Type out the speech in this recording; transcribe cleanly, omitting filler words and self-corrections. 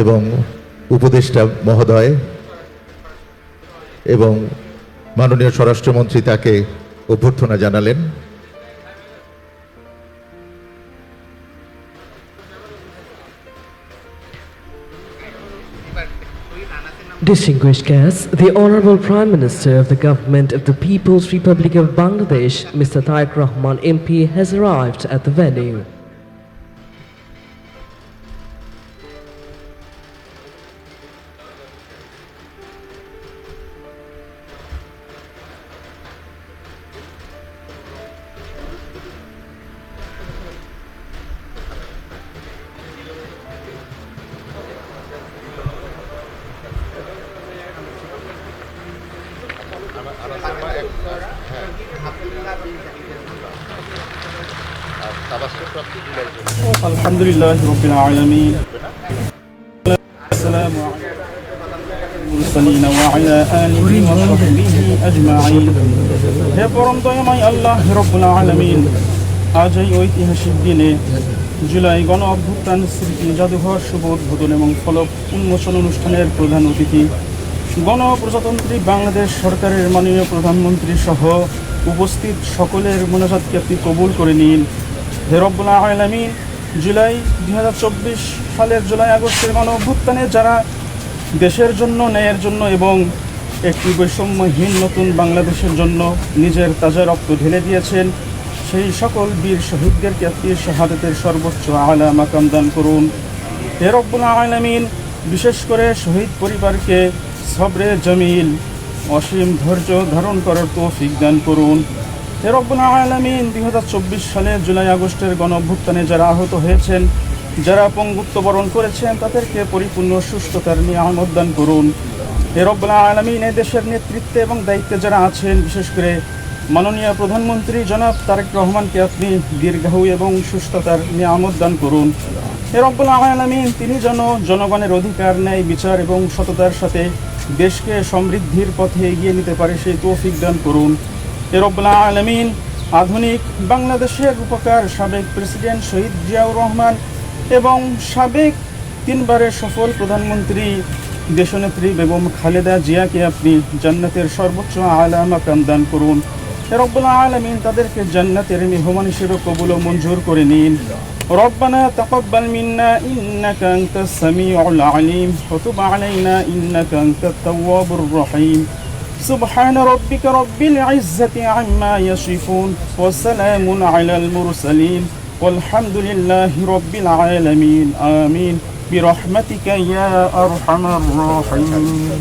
এবং উপদেষ্টা মহোদয় এবং মাননীয় স্বরাষ্ট্রমন্ত্রী তাকে অভ্যর্থনা জানালেন। Distinguished guests, the Honorable Prime Minister of the Government of the People's Republic of Bangladesh, Mr. Tareq Rahman MP, has arrived at the venue. আলহামদুলিল্লাহ রাব্বিল আলামিন আসসালামু আলাইকুম ওয়া আলা আলিহি ওয়া সাহবিহি আজমাইন। হে পরম দয়াময় আল্লাহ রাব্বুল আলামিন, আজ এই ঐতিহাসিক দিনে জুলাই গণ অভ্যুত্থান স্মৃতি জাদুঘর শুভ উদ্বোধন এবং ফলক উন্মোচন অনুষ্ঠানের প্রধান অতিথি গণপ্রজাতন্ত্রী বাংলাদেশ সরকারের মাননীয় প্রধানমন্ত্রী সহ উপস্থিত সকলের মোনাজাতকে আপনি কবুল করে নিন। হে রব্বুল আলামিন, জুলাই 2024 সালের জুলাই আগস্টের গণ অভ্যুত্থানে যারা দেশের জন্য, ন্যায়ের জন্য এবং একটি বৈষম্যহীন নতুন বাংলাদেশের জন্য নিজের তাজা রক্ত ঢেলে দিয়েছেন, সেই সকল বীর শহীদদেরকে আপনি শাহাদাতের সর্বোচ্চ আলা মাকাম দান করুন। হে রব্বুল আলামিন, বিশেষ করে শহীদ পরিবারকে সবরে জমিল, অসীম ধৈর্য ধারণ করার তৌফিক দান করুন। হে রব্বুল আলামিন, 2024 সালের জুলাই আগস্টের গণ অভ্যুত্থানে যারা আহত হয়েছেন, যারা পঙ্গুত্ব বরণ করেছেন, তাদেরকে পরিপূর্ণ সুস্থতার নিয়ামত দান করুন। হে রব্বুল আলামিন, এই দেশের নেতৃত্বে এবং দায়িত্বে যারা আছেন, বিশেষ করে মাননীয় প্রধানমন্ত্রী জনাব তারেক রহমানকে আপনি দীর্ঘায়ু এবং সুস্থতার নিয়ামত দান করুন। হে রব্বুল আলামিন, তিনি যেন জনগণের অধিকার, ন্যায়, বিচার এবং সততার সাথে দেশকে সমৃদ্ধির পথে এগিয়ে নিতে পারে সেই তৌফিক দান করুন। হে রব্বুল আলামিন, আধুনিক বাংলাদেশের রূপকার সাবেক প্রেসিডেন্ট শহীদ জিয়াউর রহমান এবং সাবেক 3 বারের সফল প্রধানমন্ত্রী দেশনেত্রী বেগম খালেদা জিয়াকে আপনি জান্নাতের সর্বোচ্চ আলা মাকাম দান করুন। হে রব্বুল আলামিন, তাদেরকে জান্নাতের মেহমান হিসেবে কবুল ও মঞ্জুর করে নিন। রব্বানা তাকাব্বাল মিন্না ইন্নাকা আনতাস সামিউল আলিম ওয়া তুব আলাইনা ইন্নাকা আনতাত তাওয়াবুর রহিম। سبحان ربك رب العزة عما يصفون وسلام على المرسلين والحمد لله رب العالمين آمين برحمتك يا أرحم الراحمين.